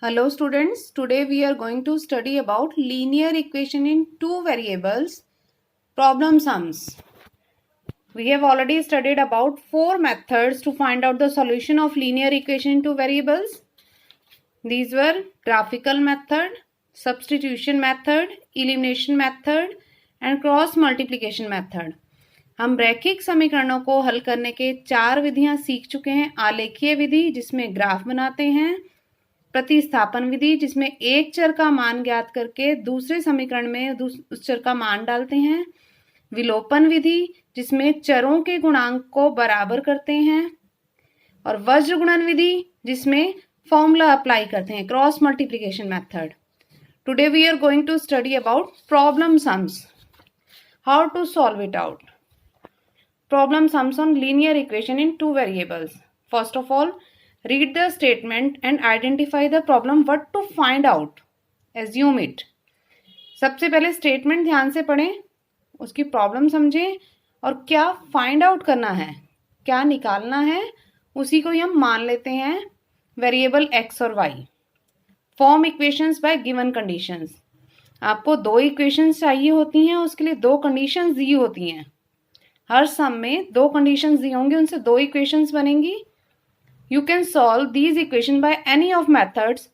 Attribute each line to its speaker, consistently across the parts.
Speaker 1: Hello students, today we are going to study about linear equation in two variables, problem sums. We have already studied about four methods to find out the solution of linear equation in two variables. These were graphical method, substitution method, elimination method and cross multiplication method. हम रैखिक समीकरणों को हल करने के चार विधियां सीख चुके हैं। आलेखीय विधि जिसमें ग्राफ बनाते हैं, प्रतिस्थापन विधि जिसमें एक चर का मान ज्ञात करके दूसरे समीकरण में उस चर का मान डालते हैं, विलोपन विधि जिसमें चरों के गुणांक को बराबर करते हैं, और वज्र गुणन विधि जिसमें फॉर्मूला अप्लाई करते हैं, cross multiplication method. Today we are going to study about problem sums, how to solve it out. Problem sums on linear equation in two variables. First of all, read the statement and identify the problem what to find out. Assume it. सबसे पहले statement ध्यान से पढ़ें, उसकी problem समझें और क्या find out करना है, क्या निकालना है, उसी को हम मान लेते हैं वेरिएबल x और y. Form equations bye given conditions. आपको दो इक्वेशंस चाहिए होती हैं, उसके लिए दो कंडीशंस दी होती हैं. हर सम में दो कंडीशंस दी होंगी, उनसे दो इक्वेशंस बनेंगी. You can solve these equation by any of methods,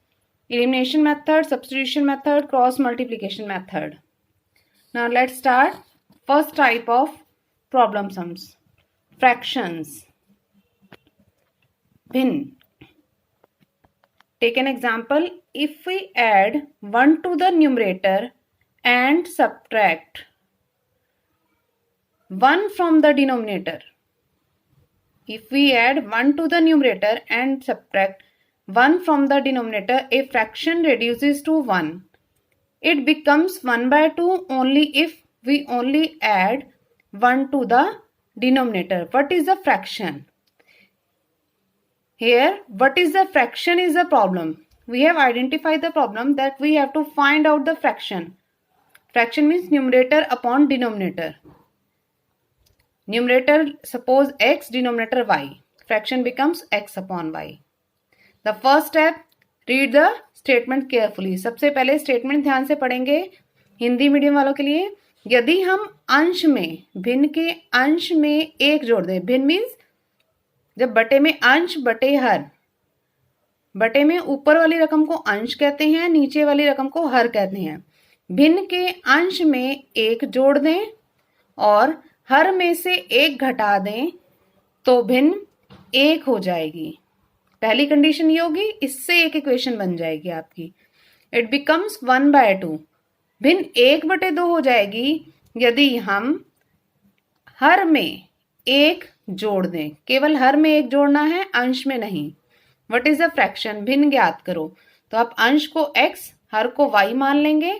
Speaker 1: elimination method, substitution method, cross multiplication method. Now let's start. First type of problem sums, fractions, भिन्न. Take an example. If we add 1 to the numerator and subtract 1 from the denominator. If we add 1 to the numerator and subtract 1 from the denominator, a fraction reduces to 1. It becomes 1 by 2 only if we only add 1 to the denominator. What is the fraction? Here, what is the fraction is the problem. We have identified the problem that we have to find out the fraction. Fraction means numerator upon denominator. Numerator suppose x, denominator y. Fraction becomes x upon y. The first step, read the statement carefully. सबसे पहले statement ध्यान से पढ़ेंगे. Hindi medium वालों के लिए, यदि हम अंश में, भिन्न के अंश में एक जोड़ दें. भिन्न मीन्स जब बटे में अंश बटे हर, बटे में ऊपर वाली रकम को अंश कहते हैं, नीचे वाली रकम को हर कहते हैं. भिन्न के अंश में एक जोड़ दें और हर में से एक घटा दें तो भिन्न एक हो जाएगी. पहली कंडीशन ये होगी, इससे एक इक्वेशन बन जाएगी आपकी. It becomes 1 by 2. भिन्न 1/2 हो जाएगी यदि हम हर में एक जोड़ दें. केवल हर में एक जोड़ना है, अंश में नहीं. What is the fraction? भिन्न ज्ञात करो. तो आप अंश को x, हर को y मान लेंगे,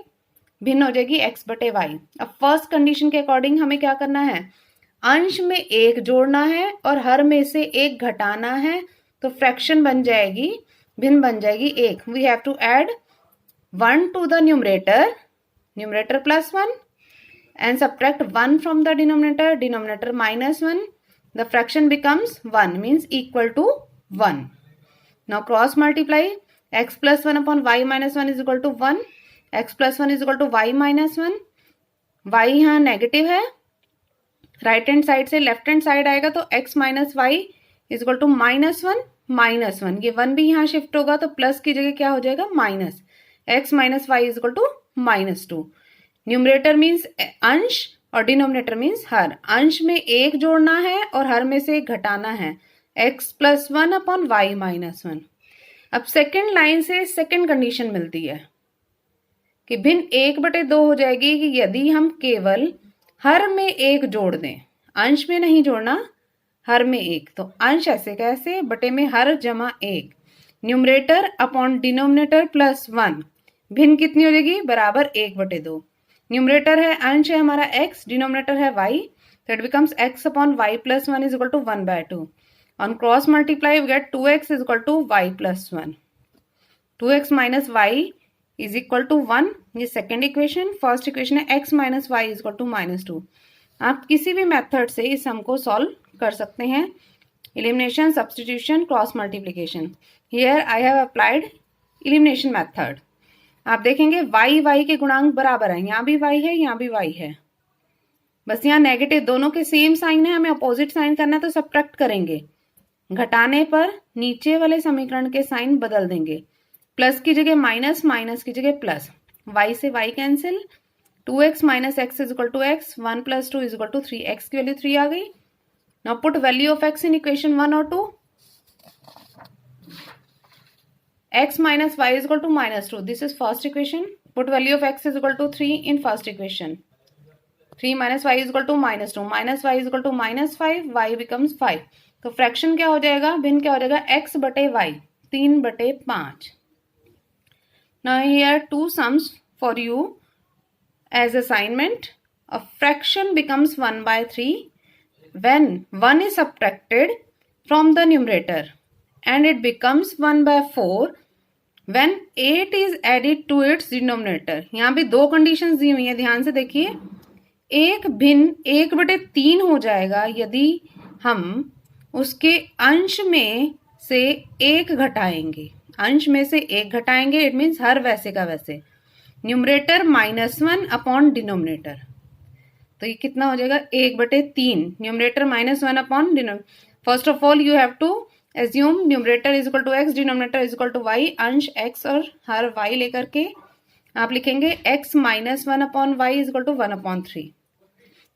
Speaker 1: भिन्न हो जाएगी x/y. अब फर्स्ट कंडीशन के अकॉर्डिंग हमें क्या करना है, अंश में एक जोड़ना है और हर में से एक घटाना है, तो फ्रैक्शन बन जाएगी, भिन्न बन जाएगी 1. We have to add 1 to the numerator, numerator +1, and subtract 1 from the denominator, denominator -1. The fraction becomes 1 means equal to 1. Now cross multiply. x +1 upon y -1 is equal to 1. x +1 is equal to y -1. y यहाँ negative है, right hand side से left hand side आएगा तो x - y is equal to -1 -1. ये 1 भी यहाँ shift होगा तो प्लस की जगह क्या हो जाएगा, minus. x - y is equal to -2. Numerator means अंश और डिनोमिनेटर मीन्स हर. अंश में एक जोड़ना है और हर में से एक घटाना है, x +1 अपॉन y -1. अब सेकेंड लाइन से सेकेंड कंडीशन मिलती है कि भिन्न 1/2 हो जाएगी कि यदि हम केवल हर में एक जोड़ दें, अंश में नहीं जोड़ना, हर में एक. तो अंश ऐसे कैसे, बटे में हर जमा 1, न्यूमरेटर अपॉन डिनोमिनेटर +1. भिन्न कितनी हो जाएगी, बराबर 1/2. न्यूमरेटर है, अंश है हमारा x, डिनोमिनेटर है y, तो it becomes x upon y +1 is equal to 1 by 2. On cross multiply we get 2x is equal to y +1. 2x - y is equal to 1. ये सेकेंड इक्वेशन. फर्स्ट इक्वेशन है x - y is equal to -2. आप किसी भी method से इस सम को solve कर सकते हैं. Elimination, substitution, cross multiplication. Here I have applied elimination method. आप देखेंगे y के गुणांक बराबर है, यहाँ भी y है, यहाँ भी y है, बस यहाँ नेगेटिव, दोनों के सेम साइन है, हमें अपोजिट साइन करना है तो सब्ट्रैक्ट करेंगे। घटाने पर नीचे वाले समीकरण के साइन बदल देंगे, प्लस की जगह माइनस, माइनस की जगह प्लस, y से y cancel, 2x minus x is equal to x, 1 plus 2 is equal to 3, x की वैल्यू 3 आ गई। Now put value of x in equation 1 और 2, x minus y is equal to minus 2. This is first equation. Put value of x is equal to 3 in first equation. 3 minus y is equal to minus 2. Minus y is equal to minus 5. Y becomes 5. तो fraction क्या हो जाएगा, भिन्न क्या हो जाएगा, x बटे y, 3/5. Now here two sums for you as assignment. A fraction becomes 1/3 when 1 is subtracted from the numerator and it becomes 1/4 when 8 is added to its denominator. यहाँ भी दो कंडीशंस दी हुई है, ध्यान से देखिए। एक भिन्न 1/3 हो जाएगा यदि हम उसके अंश में से 1 घटाएंगे, अंश में से 1 घटाएंगे, इट मीन्स हर वैसे का वैसे, न्यूमरेटर -1 अपॉन डिनोमिनेटर, तो ये कितना हो जाएगा 1/3, numerator -1 upon denominator. First of all you have to assume numerator is equal to x, denominator is equal to y, अंश x और हर y लेकर के आप लिखेंगे x -1 upon y is equal to 1/3।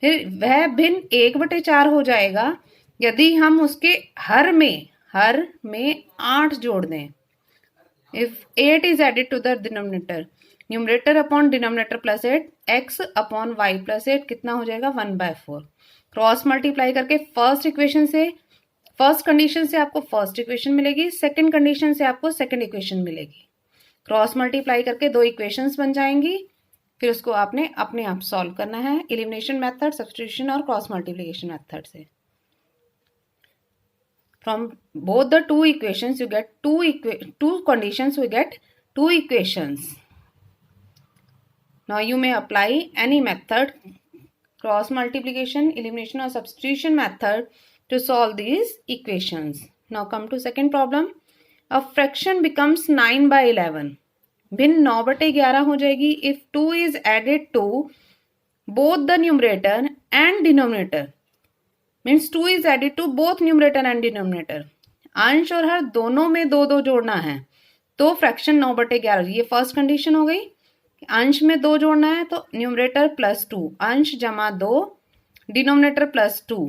Speaker 1: फिर वह भिन्न 1/4 हो जाएगा यदि हम उसके हर में 8 जोड़ दें। If 8 is added to the denominator, numerator upon denominator plus 8, x upon y plus 8 कितना हो जाएगा 1/4। क्रॉस मल्टीप्लाई करके फर्स्ट कंडीशन से आपको फर्स्ट इक्वेशन मिलेगी, सेकंड कंडीशन से आपको सेकंड इक्वेशन मिलेगी। क्रॉस मल्टीप्लाई करके दो इक्वेशंस बन जाएंगी, फिर उसको आपने अपने आप सॉल्व करना है एलिमिनेशन मेथड, सब्स्टिट्यूशन और क्रॉस मल्टीप्लिकेशन मेथड से। From both the two equations you get two conditions, we get 2 equations. Now you may apply any method, cross multiplication, elimination or substitution method to solve these equations. Now come to second problem. A fraction becomes 9/11. भिन्न 9/11 हो जाएगी if 2 is added to both the numerator and denominator. Means 2 is added to both numerator and denominator. अंश और हर दोनों में 2 जोड़ना है तो फ्रैक्शन 9/11, ये फर्स्ट कंडीशन हो गई। अंश में 2 जोड़ना है तो न्यूमरेटर +2, अंश जमा 2, डिनोमिनेटर +2,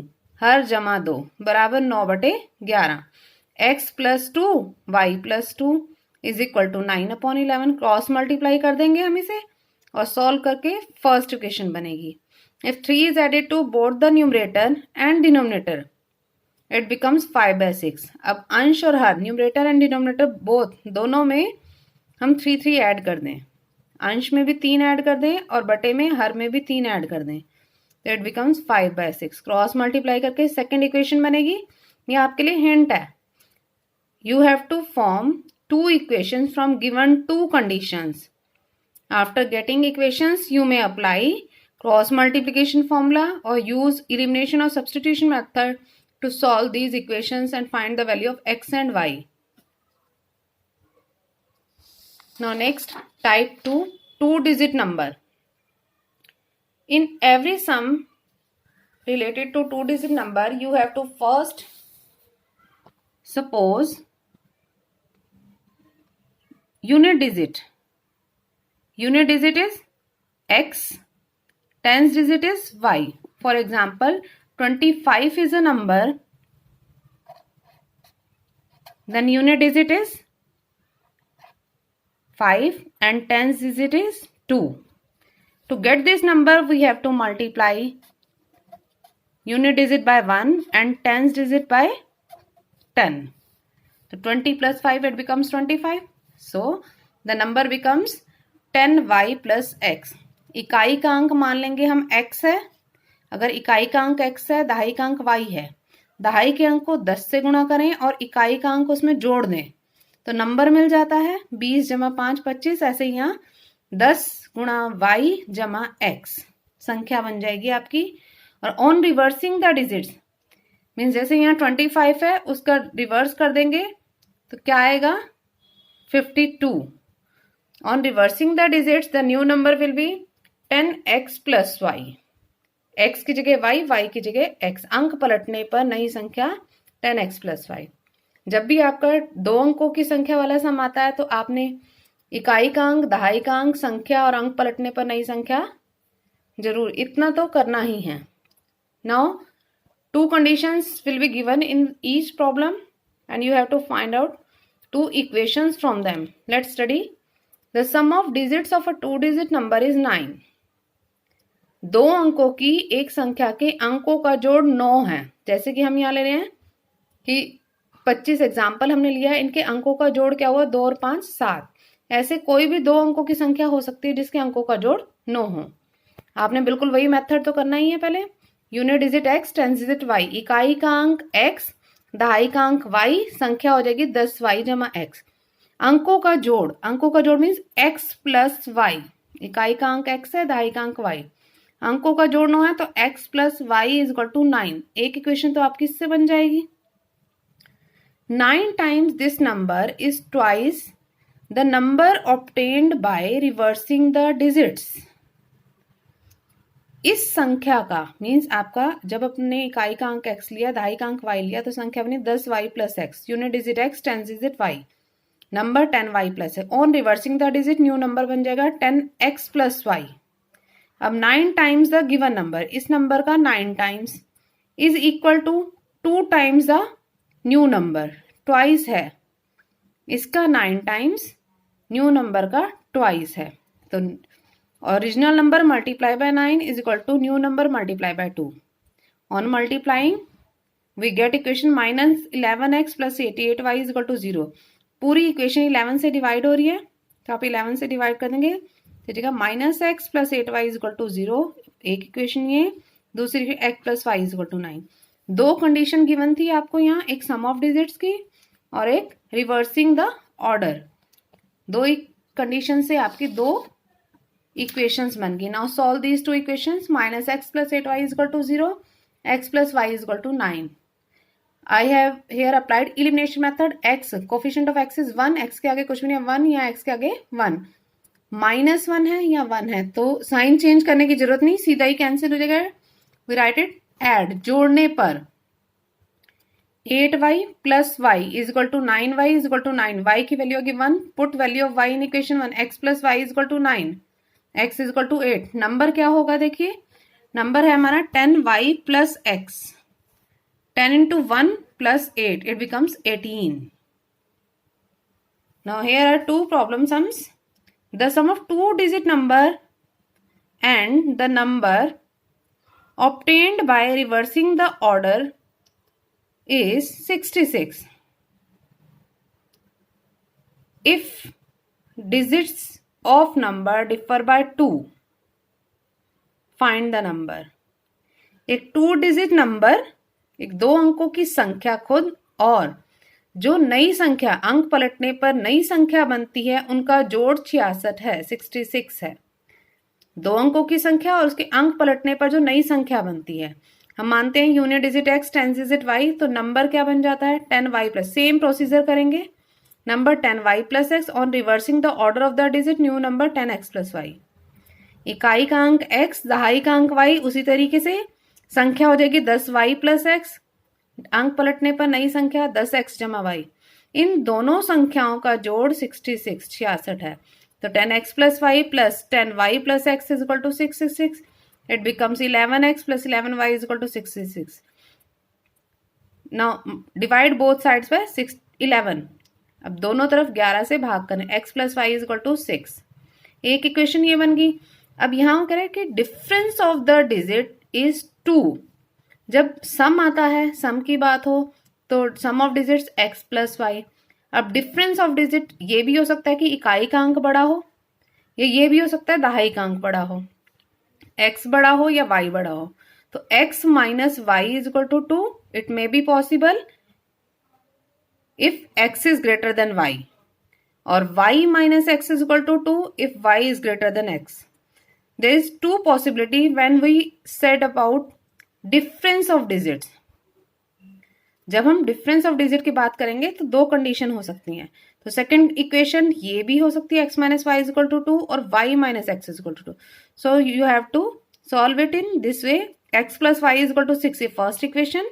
Speaker 1: हर जमा 2 बराबर 9/11। x + 2 y + 2 is equal to 9/11। Cross multiply कर देंगे हम इसे और सॉल्व करके फर्स्ट इक्वेशन बनेगी। If 3 is added to both the numerator and denominator it becomes 5/6। अब अंश और हर, न्यूमरेटर एंड डिनोमिनेटर बोथ, दोनों में हम 3 ऐड कर दें, अंश में भी 3 ऐड कर दें और बटे में हर में भी 3 ऐड कर दें, तो इट बिकम्स 5/6। क्रॉस मल्टीप्लाई करके सेकेंड इक्वेशन बनेगी। ये आपके लिए हिंट है, you have to form 2 equations from given 2 conditions. After getting equations, you may apply cross multiplication formula or use elimination or substitution method to solve these equations and find the value of x and y. Now next, type 2, 2-digit number. In every sum related to 2-digit number, you have to first suppose unit digit. Unit digit is x, tens digit is y. For example, 25 is a number, then unit digit is 5 and tens digit is 2. To get this number, we have to multiply unit digit by 1 and tens digit by 10. So 20 plus 5, it becomes 25. So the number becomes 10y plus x. इकाई का अंक मान लेंगे हम x है, अगर इकाई का अंक x है, दहाई का अंक y है, दहाई के अंक को 10 से गुणा करें और इकाई का अंक उसमें जोड़ दें तो नंबर मिल जाता है 20 + 5 25। ऐसे यहाँ 10 × y + x संख्या बन जाएगी आपकी। और on reversing the digits means जैसे यहाँ 25 है उसका रिवर्स कर देंगे तो क्या आएगा 52। On reversing the digits, the new number will be 10x plus y. x की जगह y की जगह x. अंक पलटने पर नई संख्या 10x plus y. जब भी आपका 2 अंकों की संख्या वाला सम आता है तो आपने इकाई का अंक, दहाई का अंक, संख्या और अंक पलटने पर नई संख्या जरूर इतना तो करना ही है. Now 2 conditions will be given in each problem and you have to find out 2 equations from them. Let's study. The sum of digits of a 2-digit number is 9. 2 अंकों की एक संख्या के अंकों का जोड़ 9 है. जैसे कि हम यहाँ ले रहे हैं कि 25 एग्जाम्पल हमने लिया है, इनके अंकों का जोड़ क्या हुआ, 2 और 5 7. ऐसे कोई भी 2 अंकों की संख्या हो सकती है जिसके अंकों का जोड़ 9 हो. आपने बिल्कुल वही मेथड तो करना ही है. पहले unit digit x, tens digit y. इकाई का अंक x, दहाई का अंक y, संख्या हो जाएगी 10y जमा x. अंकों का जोड़ मीन्स x प्लस y. इकाई का अंक x है, दहाई का अंक y. अंकों का जोड़ 9 है तो x plus y is equal to 9. एक इक्वेशन तो आपकी इससे बन जाएगी. 9 times this number is twice the number obtained by reversing the digits. इस संख्या का मीन्स आपका जब अपने इकाई का अंक x लिया, दहाई का अंक y लिया तो संख्या बनी 10y plus x. Unit digit x, tens digit y. Number 10y plus है. On reversing the digit new number बन जाएगा 10x प्लस y. अब 9 टाइम्स द गिवन नंबर, इस नंबर का 9 times is equal to 2 times the new number. Twice है, इसका 9 times new number का twice है. तो original number multiply by 9 is equal to new number multiply by 2. On multiplying we get equation minus 11x plus 88y is equal to 0. पूरी equation 11 से divide हो रही है तो आप 11 से डिवाइड कर देंगे तो जगह minus x plus 8y is equal to 0. एक इक्वेशन ये, दूसरी x plus y is equal to 9. 2 condition given थी आपको यहाँ, एक सम ऑफ डिजिट्स की और एक रिवर्सिंग द ऑर्डर. 2 कंडीशन से आपकी 2 इक्वेशंस बन गई. Now solve these 2 equations. Minus x plus 8y is equal to 0, x plus y is equal to 9. I have here applied elimination method. x coefficient of x is 1, x के आगे कुछ भी नहीं है 1, या x के आगे 1. माइनस 1 है या 1 है तो साइन चेंज करने की जरूरत नहीं, सीधा ही कैंसिल हो जाएगा. We write it add. जोड़ने पर 8y plus y is equal to 9y is equal to 9. y की वैल्यू होगी 1. Put value of y in equation 1. x plus y is equal to 9, x is equal to 8. Number क्या होगा देखिए, number है हमारा 10y plus x. 10 into 1 plus 8 it becomes 18. Now here are 2 problem sums. The sum of 2-digit number and the number obtained by reversing the order is 66. If digits of number differ by 2, find the number. एक 2-digit number, एक 2 अंकों की संख्या खुद, और जो नई संख्या अंक पलटने पर नई संख्या बनती है उनका जोड़ 66 है, 66 है. 2 अंकों की संख्या और उसके अंक पलटने पर जो नई संख्या बनती है. हम मानते हैं unit digit x, tens digit y, तो नंबर क्या बन जाता है 10y प्लस. सेम प्रोसीजर करेंगे. Number 10y plus x. On reversing the order of the digit new number 10x plus y. इकाई का अंक x, दहाई का अंक y, उसी तरीके से संख्या हो जाएगी 10y प्लस x. अंक पलटने पर नई संख्या 10x जमा y. इन दोनों संख्याओं का जोड़ 66 है. तो 10x plus y plus 10y plus x is equal to 66. It becomes 11x plus 11y is equal to 66. Now divide both sides by 11. अब दोनों तरफ 11 से भाग करें. x plus y is equal to 6. एक इक्वेशन ये बन गई. अब यहां करें कि difference of the digit is 2. जब सम आता है, सम की बात हो तो sum of digits x plus y. अब डिफरेंस ऑफ डिजिट ये भी हो सकता है कि इकाई का अंक बड़ा हो, या ये भी हो सकता है दहाई का अंक बड़ा हो, x बड़ा हो या y बड़ा हो. तो x minus y is equal to 2. It may be possible if x is greater than y, और y minus x is equal to 2 if y is greater than x. There is 2 possibility when we said about difference of digits. जब हम difference of digit की बात करेंगे तो 2 condition हो सकती हैं. तो सेकंड इक्वेशन ये भी हो सकती है x minus y is equal to 2 और y minus x is equal to 2. So you have to solve it in this way. x plus y is equal to 6 ये फर्स्ट इक्वेशन,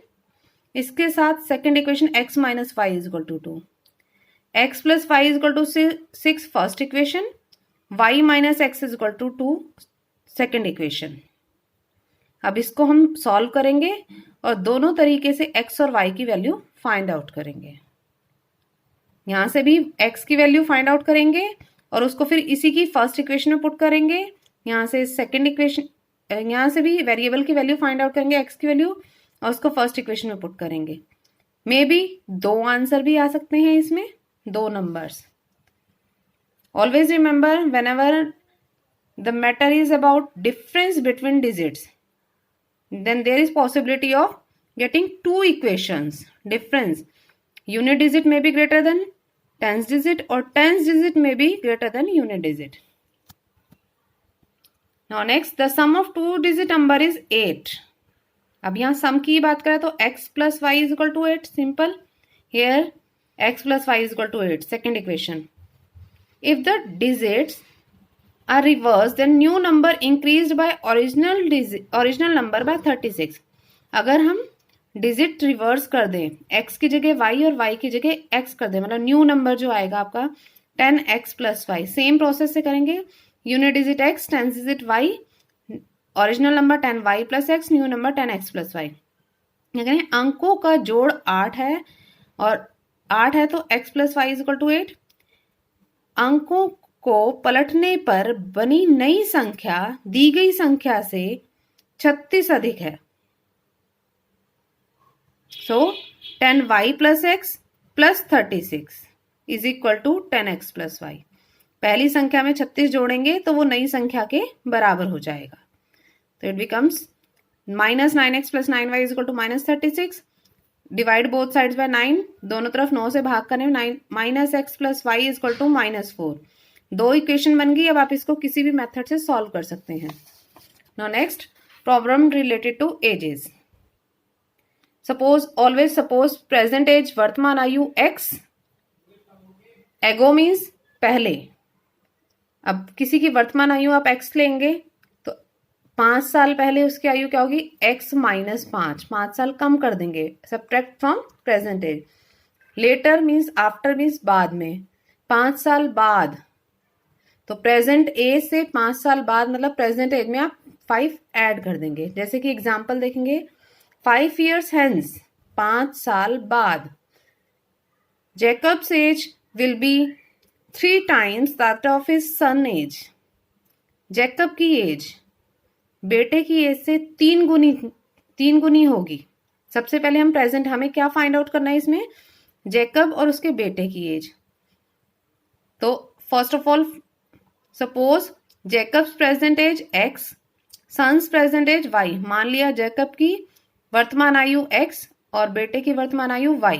Speaker 1: इसके साथ second equation x minus y is equal to 2. x plus y is equal to 6 first equation, y minus x is equal to 2 second equation. अब इसको हम solve करेंगे और दोनों तरीके से x और y की वैल्यू फाइंड आउट करेंगे. यहां से भी x की वैल्यू फाइंड आउट करेंगे और उसको फिर इसी की फर्स्ट इक्वेशन में पुट करेंगे. यहां से सेकंड इक्वेशन, यहां से भी वेरिएबल की वैल्यू फाइंड आउट करेंगे x की वैल्यू और उसको फर्स्ट इक्वेशन में पुट करेंगे. मे बी 2 आंसर भी आ सकते हैं इसमें, 2 numbers. Always remember whenever the matter is about difference between digits, then there is possibility of getting 2 equations. Difference, unit digit may be greater than tens digit or tens digit may be greater than unit digit. Now next, the sum of 2 digit number is 8. अब यहाँ sum की बात करें तो x plus y is equal to 8. Simple. Here x plus y is equal to 8. Second equation. If the digits are reversed, then new number increased by original number by 36. अगर हम digit reverse कर दें, x की जगह y और y की जगह x कर दें, मतलब न्यू नंबर जो आएगा आपका 10x plus Y. Same process से करेंगे. Unit digit x, tens digit y, original number 10y plus x, new number 10x plus y. अंकों का जोड़ 8 है और 8 है तो x plus y is equal to 8. अंकों को पलटने पर बनी नई संख्या दी गई संख्या से 36 अधिक है. So 10y plus x plus 36 is equal to 10x plus y. पहली संख्या में 36 जोड़ेंगे तो वो नई संख्या के बराबर हो जाएगा. तो it becomes minus 9x plus 9y is equal to minus 36. Divide both sides by 9, दोनों तरफ 9 से भाग करने में minus x plus y is equal to minus 4. 2 equation बन गई. अब आप इसको किसी भी मेथड से सॉल्व कर सकते हैं. Now next problem related to ages. Always suppose present age वर्तमान आयु x, एगो मीन्स पहले. अब किसी की वर्तमान आयु आप x लेंगे तो 5 साल पहले उसकी आयु क्या होगी, x माइनस 5 साल कम कर देंगे. Subtract from present age. Later means after means बाद में. 5 साल बाद, तो प्रेजेंट एज से 5 साल बाद मतलब प्रेजेंट एज में आप 5 ऐड कर देंगे. जैसे कि एग्जांपल देखेंगे, 5 years hence, 5 साल बाद, Jacob's age will be 3 times that of his son age. Jacob की एज बेटे की एज से 3 गुनी होगी. सबसे पहले हम प्रेजेंट, हमें क्या फाइंड आउट करना है इसमें, जैकब और उसके बेटे की एज. तो first of all suppose Jacob's present age x, son's present age y. मान लिया जैकब की वर्तमान आयु x और बेटे की वर्तमान आयु y.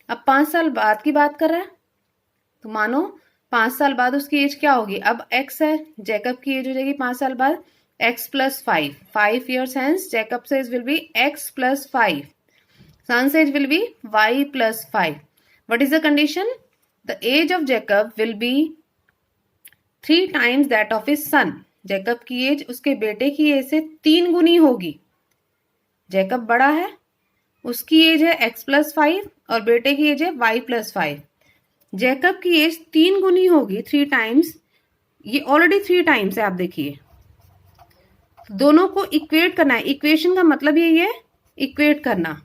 Speaker 1: अब 5 साल बाद की बात कर रहा है तो मानो 5 साल बाद उसकी एज क्या होगी. अब x है, जैकब की एज हो जाएगी 5 साल बाद x plus 5. 5 years hence Jacob's age will be x plus 5. Son's age will be y plus 5. What is the condition? The age of Jacob will be 3 times that of his son. Jacob की as उसके बेटे की as से 3 गुनी होगी. Jacob बड़ा है, उसकी एज है x प्लस 5 और बेटे की एज है y प्लस 5. जैकब की एज 3 गुनी होगी, 3 टाइम्स. ये ऑलरेडी 3 टाइम्स है. आप देखिए दोनों को इक्वेट करना है. इक्वेशन का मतलब यही है इक्वेट करना.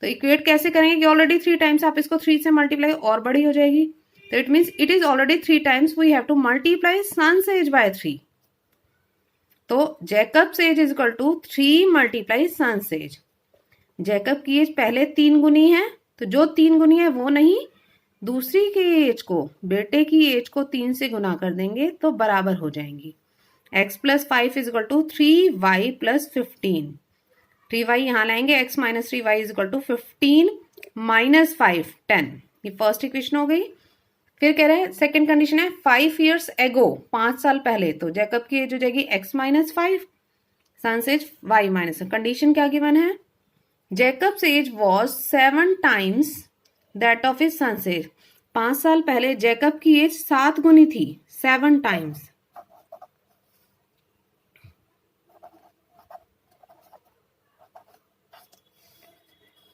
Speaker 1: तो इक्वेट कैसे करेंगे कि ऑलरेडी 3 टाइम्स, आप इसको 3 से मल्टीप्लाई और बड़ी हो जाएगी. तो it means it is already 3 times. We have to multiply son's age by 3. तो Jacob's age is equal to 3 multiply son's age. Jacob की एज पहले 3 गुनी है, तो जो 3 गुनी है वो नहीं, दूसरी की एज को, बेटे की एज को 3 से गुना कर देंगे तो बराबर हो जाएंगी. x plus 5 is equal to 3y plus 15. 3y यहां लाएंगे, x minus 3y is equal to 15 minus 5 10. ये फर्स्ट इक्वेशन हो गई. फिर कह रहे हैं सेकेंड कंडीशन है 5 years ago, 5 साल पहले. तो जैकब की एज हो जाएगी x minus 5, son's age y minus. Condition क्या गिवन है, Jacob's age was 7 times that of his son's age. 5 साल पहले जैकब की एज 7 गुनी थी, 7 टाइम्स।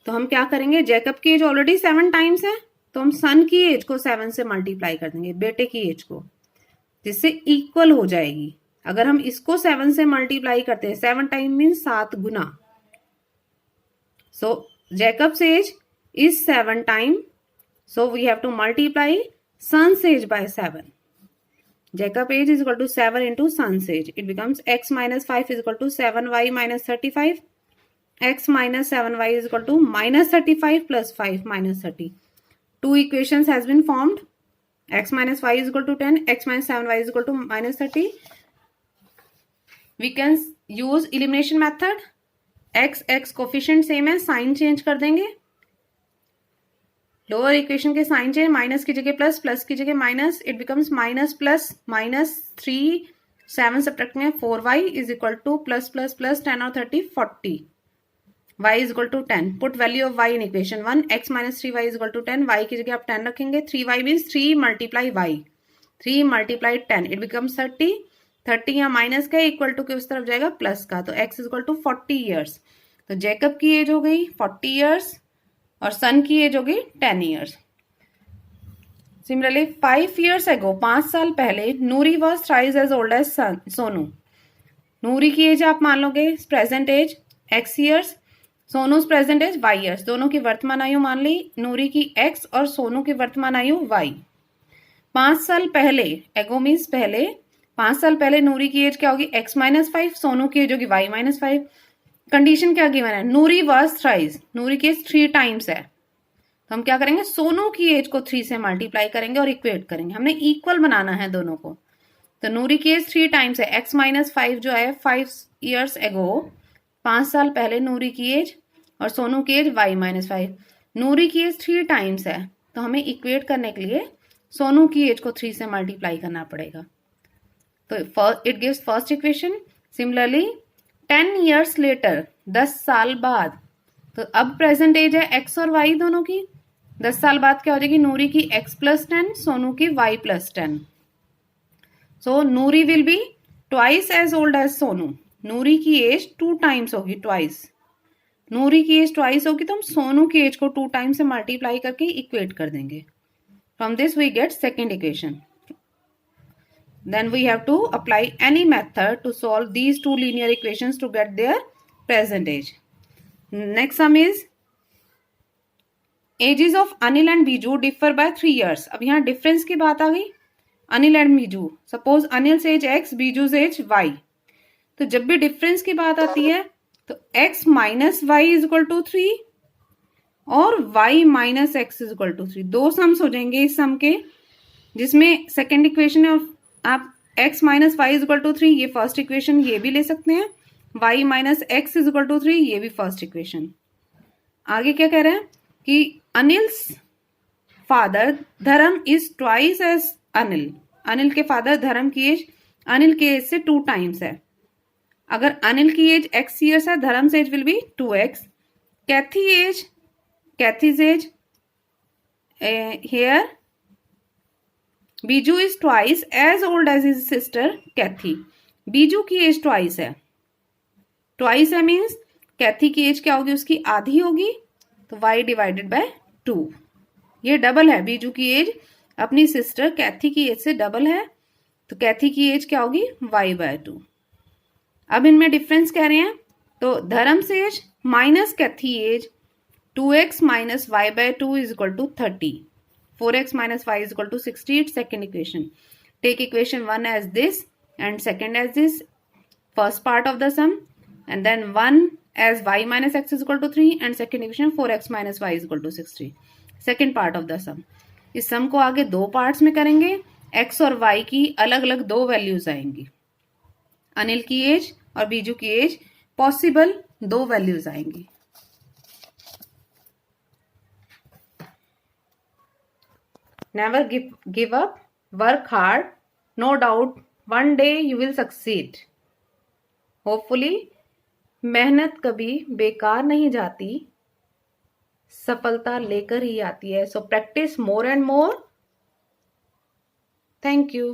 Speaker 1: तो हम क्या करेंगे, जैकब की एज ऑलरेडी 7 टाइम्स है, तो हम सन की एज को 7 से मल्टीप्लाई कर देंगे, बेटे की एज को, जिससे इक्वल हो जाएगी। अगर हम इसको 7 से मल्टीप्लाई करते हैं, 7 टाइम मीन 7 गुना। So Jacob's age is 7 time, so we have to multiply son's age by 7. Jacob age is equal to 7 into son's age. It becomes x minus 5 is equal to 7y minus 35. X minus 7y is equal to minus 35 plus 5 minus 30. Two equations has been formed. X minus y is equal to 10. X minus 7y is equal to minus 30. We can use elimination method. X coefficient same है, sign change कर देंगे। Lower equation के sign change, minus की जगह plus, plus की जगह minus, it becomes minus plus minus 3, 7 subtracting है 4y is equal to plus plus plus 10 और 30 40, y is equal to 10। Put value of y in equation 1, x minus 3y is equal to 10, y की जगह आप 10 रखेंगे, 3y means 3 multiply y, 3 multiply 10, it becomes 30, 30 यहाँ minus का equal to के उस तरफ जाएगा प्लस का, तो x is equal to 40 years. तो जैकब की एज हो गई 40 ईयर्स और सन की एज होगी 10 ईयर्स। सिमिलरली 5 years ago, 5 साल पहले, Noori was thrice as old as Sonu. Noori की एज आप मान लोगे present age x years, Sonu's present age y years, दोनों की वर्तमान आयु मान ली, नूरी की x और सोनू की वर्तमान आयु y। 5 साल पहले, एगो मीन्स पहले, 5 साल पहले नूरी की एज क्या होगी x माइनस 5, सोनू की एज होगी y माइनस 5। कंडीशन क्या गिवन है, नूरी वॉज थ्राइस, नूरी की एज 3 टाइम्स है, तो हम क्या करेंगे, सोनू की एज को 3 से मल्टीप्लाई करेंगे और इक्वेट करेंगे, हमने इक्वल बनाना है दोनों को। तो नूरी की एज 3 टाइम्स है, x माइनस 5 जो है 5 years ago, 5 साल पहले नूरी की एज, और सोनू की एज y माइनस 5, नूरी की एज 3 टाइम्स है, तो हमें इक्वेट करने के लिए सोनू की एज को 3 से मल्टीप्लाई करना पड़ेगा। तो it gives first equation. Similarly 10 years later, 10 साल बाद, तो अब प्रेजेंट एज है x और y दोनों की, 10 साल बाद क्या हो जाएगी, नूरी की x प्लस 10, सोनू की y plus 10। So Noori will be twice as old as Sonu, Noori की एज 2 टाइम्स होगी, ट्वाइस, नूरी की एज ट्वाइस होगी, तो हम सोनू की एज को 2 टाइम्स से मल्टीप्लाई करके इक्वेट कर देंगे। From this we get second equation. Then we have to apply any method to solve these two linear equations to get their present age. Next sum is ages of Anil and Biju differ by 3 years. अब यहाँ difference की बात आ गई, Anil and Biju, suppose Anil age x, Biju age y, तो जब भी difference की बात आती है तो x minus y is equal to 3 और y minus x is equal to 3, दो सम्स हो जाएंगे इस सम के, जिसमें सेकेंड इक्वेशन है आप x minus y is equal to 3, ये फर्स्ट इक्वेशन, ये भी ले सकते हैं, y minus x is equal to 3, ये भी फर्स्ट इक्वेशन। आगे क्या कह रहे हैं कि Anil's father Dharm is twice age Anil, Anil के फादर धर्म की एज अनिल के एज से 2 टाइम्स है। अगर अनिल की एज x ईयर्स है, Dharam age will be 2x। Kathy's age here Biju is twice as old as his sister Kathy, Biju की एज ट्वाइस है मीन्स कैथी की एज क्या होगी, उसकी आधी होगी, तो y डिवाइडेड बाय 2, ये डबल है, बीजू की एज अपनी सिस्टर कैथी की एज से डबल है, तो कैथी की एज क्या होगी y बाय 2। अब इनमें डिफरेंस कह रहे हैं, तो धर्म से age minus Kathy age 2x minus y by 2 is equal to 30, 4x minus y is equal to 60, it's second equation. Take equation 1 as this and second as this, first part of the sum, and then 1 as y minus x is equal to 3 and second equation 4x minus y is equal to 60, second part of the sum. इस sum को आगे दो parts में करेंगे, x और y की अलग अलग दो values आएंगी, अनिल की एज और बीजू की एज पॉसिबल दो values आएंगी। Never give up, work hard, no doubt one day you will succeed. Hopefully मेहनत कभी बेकार नहीं जाती, सफलता लेकर ही आती है। So practice more and more thank you.